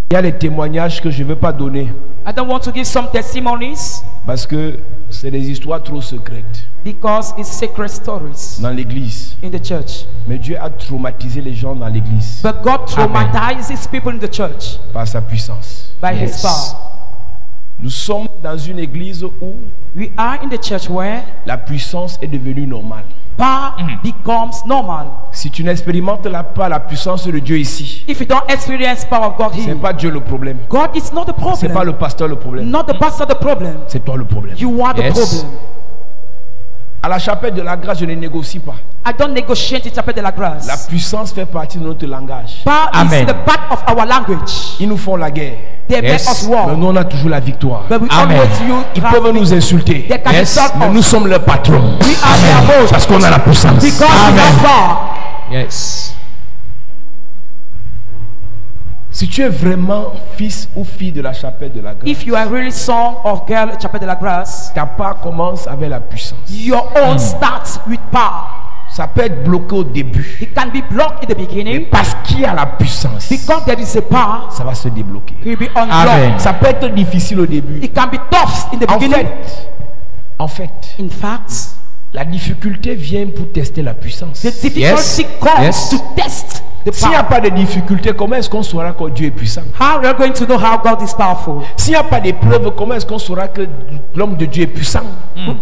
Il y a des témoignages que je ne veux pas donner I don't want to give some testimonies parce que c'est des histoires trop secrètes because it's secret stories dans l'église. in the church. Mais Dieu a traumatisé les gens dans l'église But God traumatizes people in the church par sa puissance. by His power. Nous sommes dans une église où We are in the church where la puissance est devenue normale. power becomes normal. Si tu n'expérimentes pas la puissance de Dieu ici, If you don't experience power of God c'est here, pas Dieu le problème. God is not the C'est pas problem. le pasteur le problème. Not the pastor the problem. C'est toi le problème. You are the Yes. problem. À la chapelle de la grâce, je ne négocie pas. I don't negotiate it chapel de la La grâce. puissance fait partie de notre langage. Power Amen. is the part of our language. Ils nous font la guerre. They make Yes. us Mais war. nous, on a toujours la victoire. But we Amen. always Ils have peuvent nous insulter. They can Yes. insult Mais us. nous sommes leurs patrons. We are their boss. Parce qu'on a la puissance. Because we have power. Yes. Si tu es vraiment fils ou fille de la chapelle de la grâce, If you are really son of girl chapel de la grâce, ta part commence avec la puissance. your own starts with power. Ça peut être bloqué au début. It can be blocked in the Mais beginning. parce qu'il y a la puissance, Because there is a power, ça va se débloquer. it will be Amen. unblocked. Ça peut être difficile au début. It can be tough in the beginning. En fait, In fact, la difficulté vient pour tester la puissance. the difficulty comes Yes. to test the S'il n'y a power. pas de difficulté, comment est-ce qu'on saura que Dieu est puissant? How we are going to know how God is powerful? S'il n'y a pas d'épreuve, comment est-ce qu'on saura que l'homme de Dieu est puissant?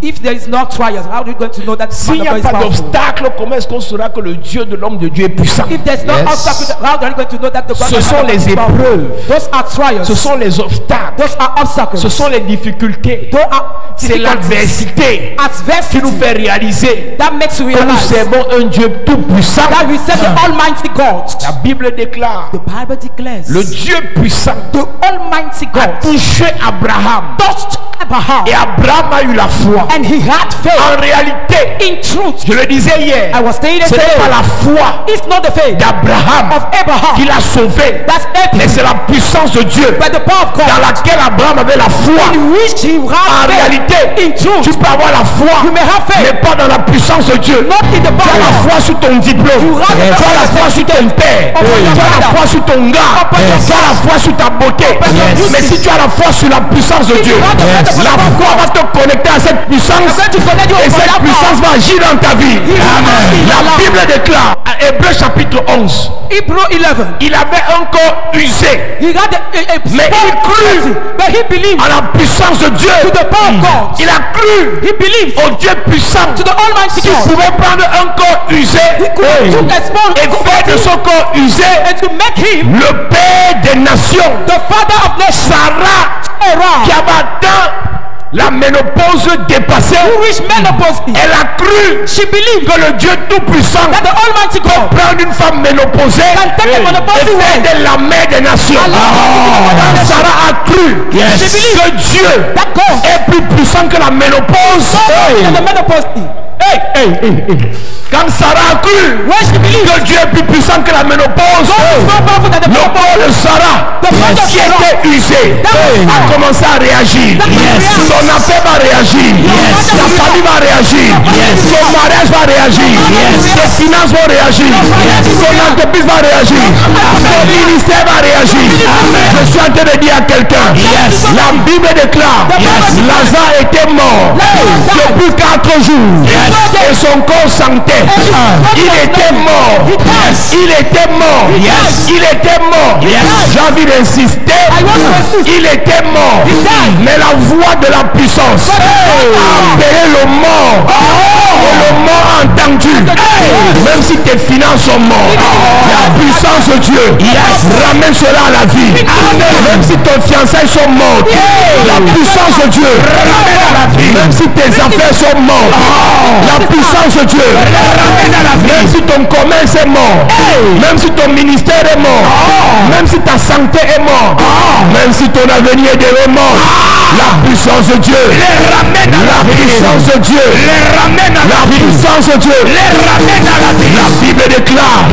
If there is no trials, how are we going to know that the S'il man n'y of a God is pas powerful? d'obstacle, comment est-ce qu'on saura que le Dieu de l'homme de Dieu est puissant? If there's no Yes. obstacle, how are we going to know that the God Ce of sont God les is powerful? épreuves. Those are trials. Ce sont les obstacles. Those are obstacles. Ce sont les difficultés. Those are C'est difficulties. l'adversité qui Adversity nous fait réaliser that makes you que nous realize servons un Dieu tout puissant. that we serve the Almighty God. La Bible déclare, The Bible declares le Dieu puissant the Almighty a God touché Abraham. touched Abraham Et Abraham a eu la foi. and he had faith. En réalité, In truth, je le disais hier, I was saying ce n'est pas yesterday, la foi it's not the faith d'Abraham of Abraham qui l'a sauvé, that's mais helping, c'est la puissance de Dieu but the power of dans God laquelle Abraham avait la foi. in which he En had faith. réalité, In truth, tu peux avoir la foi, you may have mais faith, pas dans la puissance de Dieu. not in the Tu as la power. foi sur ton diplôme, You have tu as la the foi sur ton père, Upon your tu as la father. foi sur ton gars, Upon your tu as la foi sur ta beauté. your Mais si tu as la foi sur la puissance de Dieu, you have the faith la upon foi va te connecter à cette puissance I'm going to connect you et upon cette that puissance power. va agir dans ta vie. Amen. La Bible déclare à Hébreux chapitre 11, Hebrew 11. il avait un corps usé, He had a mais il crut but he believed à la puissance de Dieu. to the power of God. Il a cru He believed au Dieu puissant to the Almighty qui God. pouvait prendre un corps usé Could took a small et faire de son corps usé and to make him le père des nations. the father of nations. Sarah, qui avait atteint la ménopause dépassée, Who reached menopause. elle a cru She believed que le Dieu tout-puissant that the Almighty peut God prendre une femme ménopausée can take a et menopausal faire woman. de la mère des nations. Sarah a cru que Dieu that God est plus puissant que la ménopause. and the menopause. Quand Sarah a cru When she believed que Dieu est plus puissant que la ménopause, God is more powerful than the le menopause. corps de Sarah The father of qui Sarah était usé That a commencé à réagir. Son affaire va réagir. Sa famille va réagir. Son mariage va réagir. Ses finances vont réagir. Son entreprise va réagir. Son ministère va réagir. Je suis en train de dire à quelqu'un, la Bible déclare, Lazare était mort depuis 4 jours et son corps sentait. Il était mort. Il était mort. Il était mort. J'ai envie d'insister. Il était mort. Mais la voix de la puissance a appelé le mort. Et le mort a entendu. Même si tes finances sont mortes, la puissance de Dieu ramène cela à la vie. Même si tes fiançailles sont mortes, la puissance de Dieu ramène à la vie. Même si tes affaires sont mortes, la puissance de Dieu ramène à la vie. Même si ton commerce est mort, même si ton ministère est mort, même si ta santé est morte, même si ton avenir est mort, la puissance de Dieu les ramène à la puissance de Dieu les ramène à la puissance de Dieu les ramène à la vie. La Bible déclare,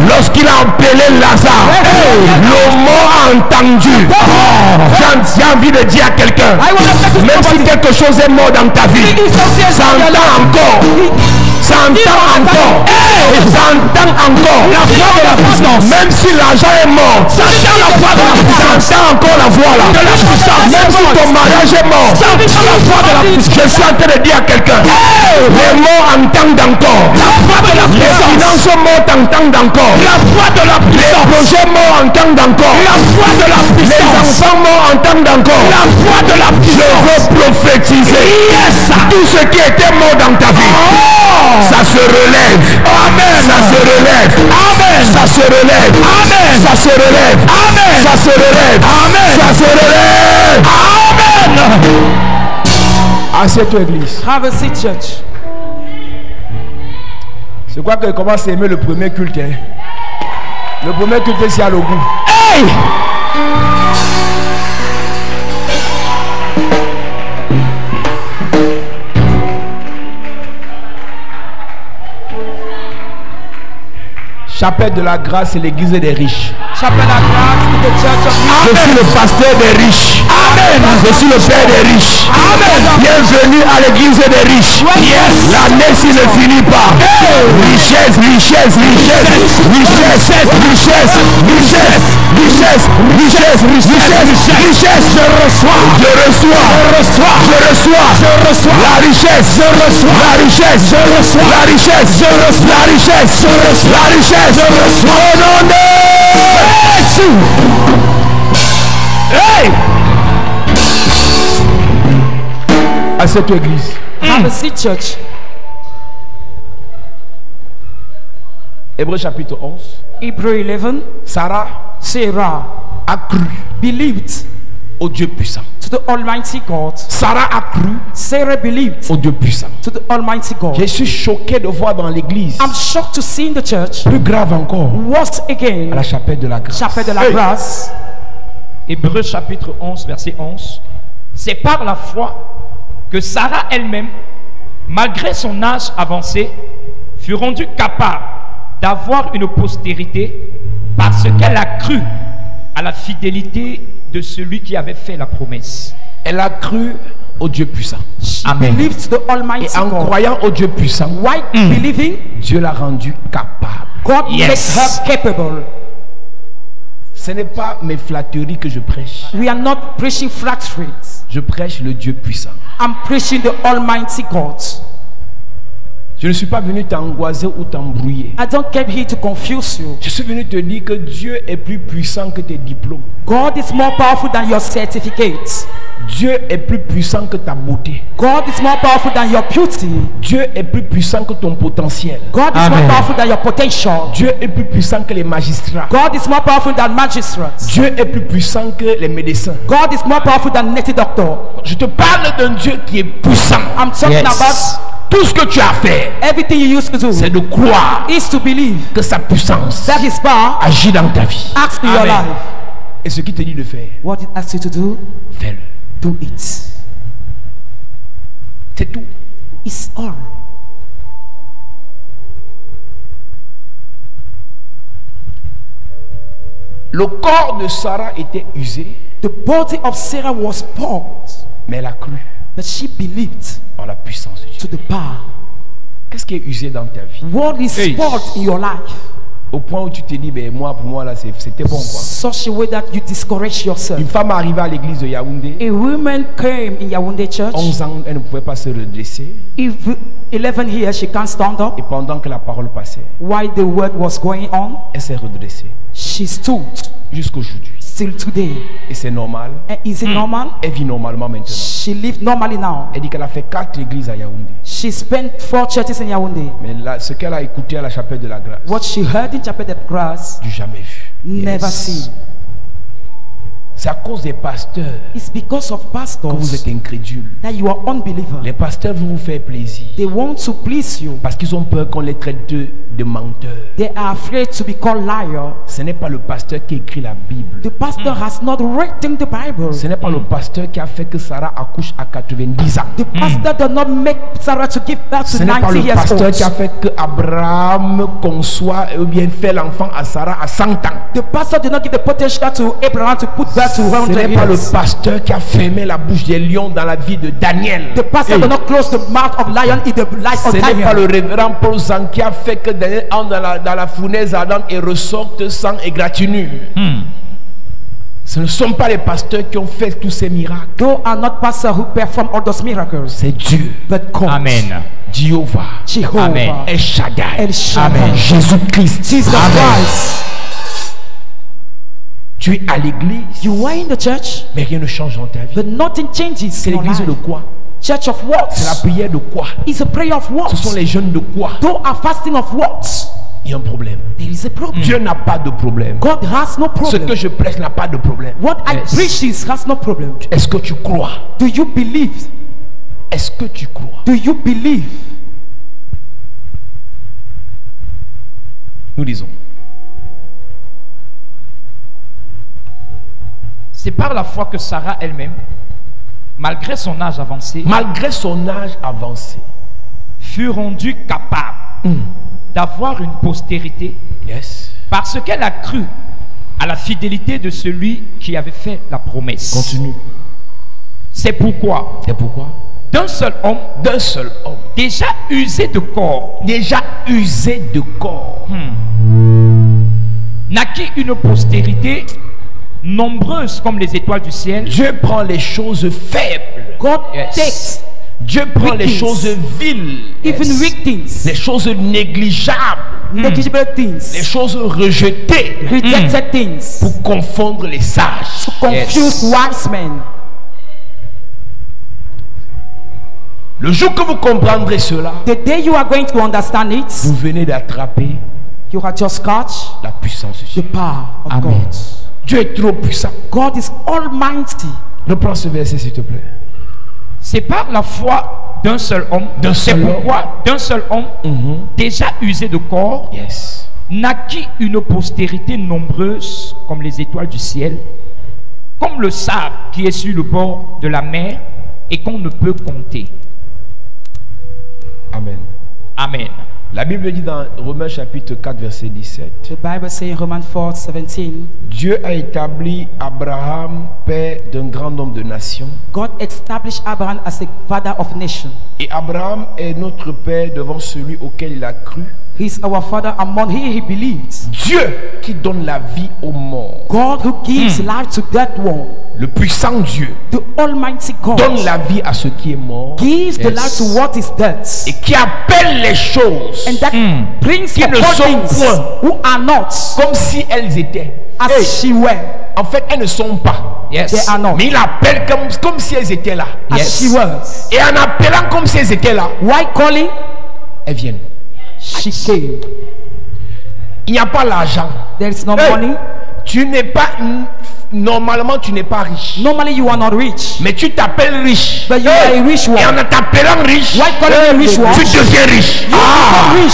lorsqu'il a appelé Lazare, le mort a entendu. J'ai envie de dire à quelqu'un, même si quelque chose est mort dans ta vie, ça entend encore. Ça entend encore. Ça entend encore la voix de la puissance. Même si l'argent est mort, ça entend la voix de la puissance. Ça entend encore la voix là de la puissance. Même si ton mariage est mort, ça entend la voix de la puissance. Je suis en train de dire à quelqu'un, les morts entendent encore la voix de la puissance. Les finances mortes entendent encore la voix de la puissance. Les projets morts entendent encore la voix de la puissance. Les enfants morts entendent encore la voix de la puissance. Je veux prophétiser tout ce qui était mort dans ta vie. Ça se relève. Amen. Ça se relève. Amen. Ça se relève. Amen. Ça se relève. Amen. Ça se relève. Amen. Ça se relève. Amen. Assieds-toi, église. Have a seat, church. Je crois qu'elle commence à aimer le premier culte. Hein. Le premier culte, c'est à le goût. Hey! Chapelle de la grâce et l'église des riches. Chapelle de la grâce et the church of Je suis le pasteur des riches. Amen. Je suis le père des riches. Amen. Bienvenue à l'église des riches. Yes. L'année s'il ne finit pas. Richesse, richesse, richesse, richesse, richesse, richesse, richesse, richesse, richesse, richesse. Je reçois, je reçois, je reçois, je reçois, je reçois la richesse, je reçois la richesse, je reçois la richesse, je reçois la richesse, je reçois la richesse, je reçois au nom de Jésus. Hey! À cette église. Have a seat, church. Hébreux chapitre 11. Hebrew 11. Sarah Sarah a cru believed au Dieu puissant. to the Almighty God. Sarah a cru Sarah believed au Dieu puissant. to the Almighty God. Je suis choqué de voir dans l'église, I'm shocked to see in the church, plus grave encore, worse à again, la chapelle de la grâce. chapelle de la Hey. grâce. Hébreux chapitre 11, verset 11. C'est par la foi que Sarah elle-même, malgré son âge avancé, fut rendue capable d'avoir une postérité parce qu'elle a cru à la fidélité de celui qui avait fait la promesse. Elle a cru au Dieu puissant. She Amen. believed the Almighty Et en God. croyant au Dieu puissant, Why believing? Dieu l'a rendue capable. God Yes. makes her capable. Ce n'est pas mes flatteries que je prêche. We are not preaching flatteries. Je prêche le Dieu puissant. I'm preaching the Almighty God. Je ne suis pas venu t'angoiser ou t'embrouiller. I don't come here to confuse you. Je suis venu te dire que Dieu est plus puissant que tes diplômes. God is more powerful than your certificates. Dieu est plus puissant que ta beauté. God is more powerful than your beauty. Dieu est plus puissant que ton potentiel. God is more powerful than your potential. Dieu est plus puissant que les magistrats. God is more powerful than magistrates. Dieu est plus puissant que les médecins. God is more powerful than native doctor. Je te parle d'un Dieu qui est puissant. I'm talking about Tout ce que tu as à faire, everything you used to do c'est de croire is to believe que sa puissance that His power agit dans ta vie. acts in your Amen. life. Et ce qui te dit de faire, What it asks you to do, fais-le. do it. C'est tout. It's all. Le corps de Sarah était usé, The body of Sarah was spoiled, mais elle a cru but she believed en la puissance de Dieu. to the power. Qu'est-ce qui est usé dans ta vie? What is Hey. spoiled in your life? Au point où tu te dis, ben moi, pour moi, là, c'était bon, quoi. Such a way that you discourage yourself. Une femme arrivée à l'église de Yaoundé, A woman came in Yaoundé church. 11 ans, elle ne pouvait pas se redresser. If 11 here, she can't stand up. Et pendant que la parole passait, While the word was going on, elle s'est redressée she stood jusqu'aujourd'hui. still today. Et c'est normal. And is it normal? Elle vit normalement maintenant. She lives normally now. Elle dit qu'elle a fait 4 églises à Yaoundé. She spent 4 churches in Yaoundé. Mais là, ce qu'elle a écouté à la chapelle de la grâce, What she heard in Chapel of Grass, du jamais vu. never seen. C'est à cause des pasteurs It's because of que vous pastors êtes incrédules. that you are unbeliever. Les pasteurs vont vous faire plaisir They want to please you. parce qu'ils ont peur qu'on les traite de menteurs. They are afraid to be called liar. Ce n'est pas le pasteur qui écrit la Bible. The pastor has not written the Bible. Ce n'est pas le pasteur qui a fait que Sarah accouche à 90 ans. The pastor does not make Sarah to give birth Ce to n'est pas 90 le years pasteur qui a old. fait que Abraham conçoit ou bien fait l'enfant à Sarah à 100 ans. The pastor did not give the potential to Abraham to put birth to Ce 100 n'est pas le years. pasteur qui a fermé la bouche des lions dans la vie de Daniel. The pastor Hey. did not close the mouth of lion in the life of Ce n'est pas le Daniel. révérend Paul Zan qui a fait que Daniel entre dans la fournaise ardente et ressorte sans égratignure. Ce ne sont pas les pasteurs qui ont fait tous ces miracles. Those are not pastors who perform all those miracles, C'est Dieu, but God, Amen. Jéhovah, Jehovah, Amen. El Shaddai, El Shaddai, Amen. Jésus-Christ. Jesus Christ. Tu es à l'église, You are in the church, mais rien ne change dans ta vie. but nothing changes C'est in your l'église life. de quoi? Church of what? C'est la prière de quoi? It's a prayer of what? Ce sont les jeûnes de quoi? Those are fasting of what? Il y a un problème. There is a problem. Dieu n'a pas de problème. God has no Ce problem. que je prêche n'a pas de problème. What I Yes. preach is has no problem. Est-ce que tu crois? Do you believe? Est-ce que tu crois? Do you believe? Nous disons. C'est par la foi que Sarah elle-même, malgré son âge avancé, Malgré son âge avancé. fut rendue capable d'avoir une postérité Yes. parce qu'elle a cru à la fidélité de celui qui avait fait la promesse. Continue. C'est pourquoi, C'est pourquoi d'un seul homme, d'un seul homme, déjà usé de corps, déjà usé de corps, naquit une postérité nombreuse comme les étoiles du ciel, Dieu prend les choses faibles. God Yes. takes Dieu prend les Weak things. choses viles, even weak things, les choses négligeables, negligible les things, choses rejetées rejected things, pour confondre les sages. confuse wise men. Le jour que vous comprendrez cela, The day you are going to understand it, vous venez d'attraper you have just caught la puissance de the Dieu. power of Amen. God. Dieu est trop puissant. God is almighty. Reprends ce verset s'il te plaît. c'est par la foi d'un seul homme, D'un c'est seul pourquoi d'un seul homme, déjà usé de corps, Yes. naquit une postérité nombreuse comme les étoiles du ciel, comme le sable qui est sur le bord de la mer et qu'on ne peut compter. Amen. Amen. La Bible dit dans Romains chapitre 4 verset 17, The Bible says in Romans 4:17, Dieu a établi Abraham père d'un grand nombre de nations. God established Abraham as a father of nations. Et Abraham est notre père devant celui auquel il a cru. He is our father among he believed. Dieu qui donne la vie aux morts. God who gives life to that one. Le puissant Dieu The Almighty God donne la vie à ce qui est mort gives the life to what is dead, et qui appelle les choses and that brings Qui ne upon sont things point. who are not comme si elles étaient. as Hey, she were. en fait, elles ne sont pas. Yes. They are not Mais il appelle comme si elles étaient là. as Yes. she was. Et en appelant comme si elles étaient là, Why calling? elles viennent. She came. Il n'y a pas l'argent. There is no Hey, money. tu n'es pas, normalement, tu n'es pas riche. Normally you are not rich, Mais tu t'appelles riche. but you are a rich Et en one. t'appelant riche, Why calling you rich one? tu deviens riche. You become rich.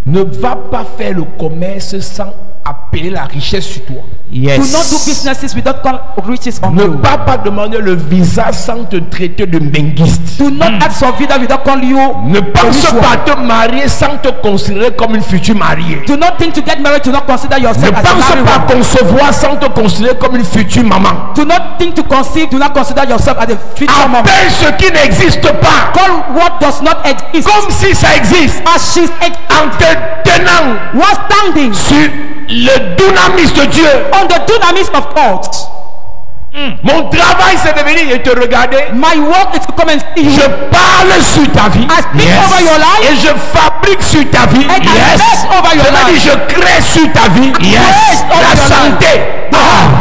Ne va pas faire le commerce sans appeler la richesse sur toi. Do not do businesses without call riches on Ne you. va pas demander le visa sans te traiter de menguiste. Do not ask for visa without call you Ne a pense rich pas one. te marier sans te considérer comme une future mariée. Do not think to get married. Do not consider Ne yourself as a pense married pas one. concevoir sans te considérer comme une future maman. Do not think to conceive. Do not consider yourself as a future mom. Appelle ce qui n'existe pas Call what does not exist comme si ça existe, as she's en te tenant was standing sur le dynamis de Dieu. on the dunamis of God. Mon travail c'est de venir et te regarder. My work is to come and see Je you. parle sur ta vie I speak over your life. et je fabrique sur ta vie. And I make over your Je me dis, life. je crée sur ta vie. Create over La your santé.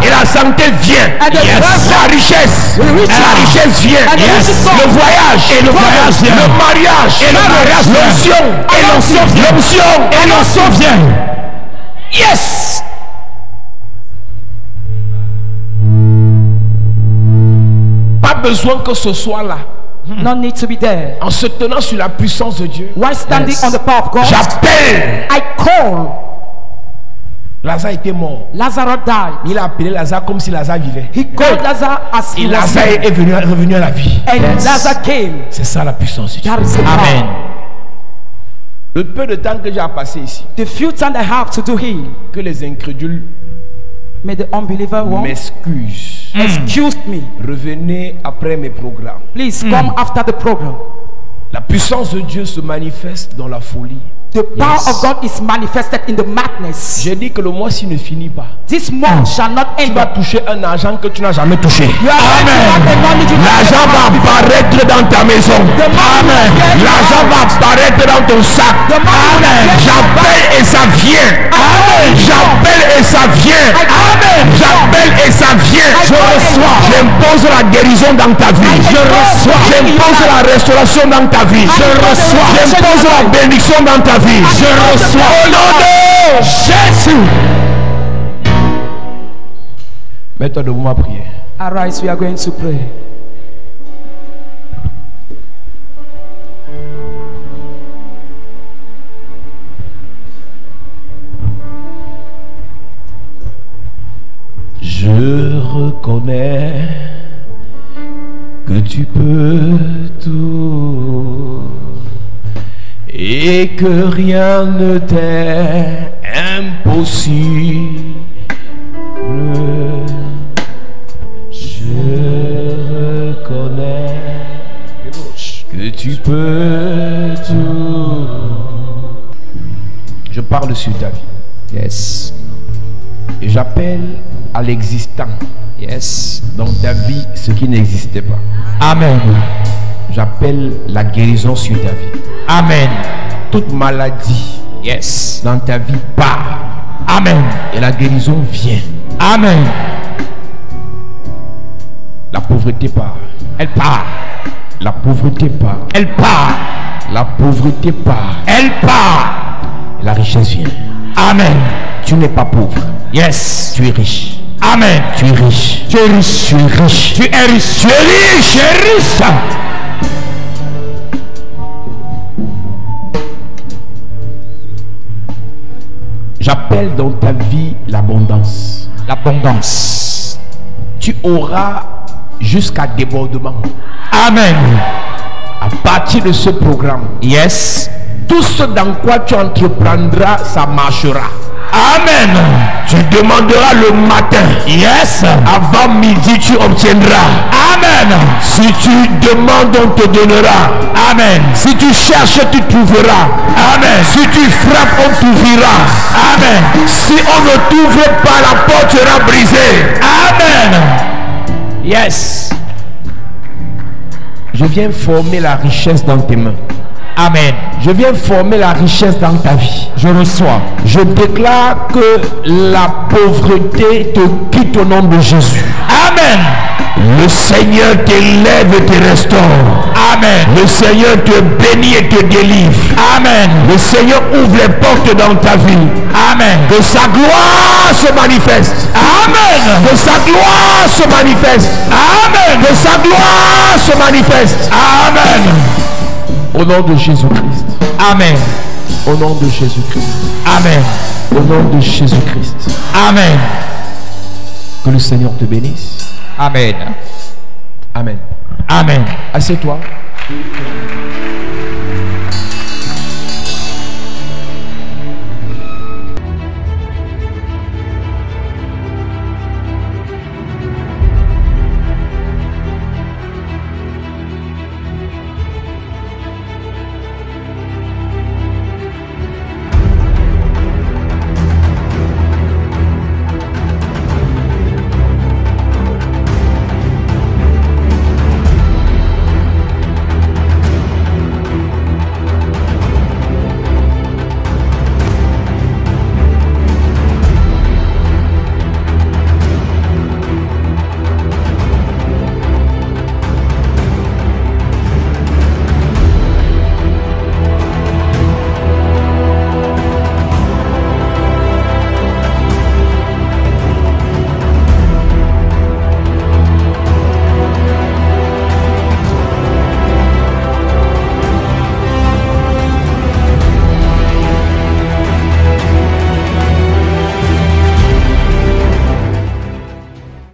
Et la santé vient. And the wealth- La richesse. The riches- La richesse vient. And the riches come. Le voyage. Et le voyage vient. Le mariage. Et le mariage vient. L'onction. Et l'onction vient. L'onction. Et l'onction vient. Yes. Pas besoin que ce soit là. No need to be there. En se tenant sur la puissance de Dieu. While standing Yes. on the power of God, J'appelle. I call. Lazare était mort. Lazarus died. Il a appelé Lazare comme si Lazare vivait. He called Lazarus as Et he was Lazare dead. est revenu à la vie. And Yes. Lazarus came. C'est ça la puissance de Dieu. That is the Amen. power. Le peu de temps que j'ai à passer ici, The few time I have to do heal, que les incrédules may the unbeliever one m'excusent. excuse me. Revenez après mes programmes. Please come after the program. La puissance de Dieu se manifeste dans la folie. The power Yes. of God is manifested in the madness. J'ai dit que le mois-ci ne finit pas. This month shall not Tu end. vas toucher un argent que tu n'as jamais touché. You are going to have the money you L'argent va apparaître dans ta maison. Amen. L'argent va apparaître dans ton sac. Amen. J'appelle et ça vient. J'appelle et ça vient. J'appelle et ça vient. Je reçois. J'impose J'impose la guérison dans ta vie. Je reçois. J'impose la restauration dans ta vie. Je reçois. J'impose la bénédiction dans ta vie. Je reçois. Au nom de Jésus. Mets-toi debout à prier. Arise, we are going to pray. Je reconnais que tu peux tout et que rien ne t'est impossible. Je reconnais que tu peux tout. Je parle sur ta vie. Yes. Et j'appelle à l'existant. Yes. Dans ta vie ce qui n'existait pas. Amen. J'appelle la guérison sur ta vie. Amen. Toute maladie Yes. dans ta vie part. Amen. Et la guérison vient. Amen. La pauvreté part. Elle part. La pauvreté part. Elle part. La pauvreté part. Elle part. Et la richesse vient. Amen. Tu n'es pas pauvre. Yes. Tu es riche. Amen. Tu es riche. Tu es riche. Tu es riche. Tu es riche. Tu es riche. Tu es riche. J'appelle dans ta vie l'abondance. L'abondance. Tu auras jusqu'à débordement. Amen. À partir de ce programme, Yes. tout ce dans quoi tu entreprendras, ça marchera. Amen. Tu demanderas le matin. Yes. Avant midi, tu obtiendras. Amen. Si tu demandes, on te donnera. Amen. Si tu cherches, tu trouveras. Amen. Si tu frappes, on t'ouvrira. Amen. Si on ne t'ouvre pas, la porte sera brisée. Amen. Yes. Je viens former la richesse dans tes mains. Amen. Je viens former la richesse dans ta vie. Je reçois. Je déclare que la pauvreté te quitte au nom de Jésus. Amen. Le Seigneur t'élève et te restaure. Amen. Le Seigneur te bénit et te délivre. Amen. Le Seigneur ouvre les portes dans ta vie. Amen. Que sa gloire se manifeste. Amen. Que sa gloire se manifeste. Amen. Que sa gloire se manifeste. Amen. Au nom de Jésus-Christ. Amen. Au nom de Jésus-Christ. Amen. Au nom de Jésus-Christ. Amen. Que le Seigneur te bénisse. Amen. Amen. Amen. Assieds-toi.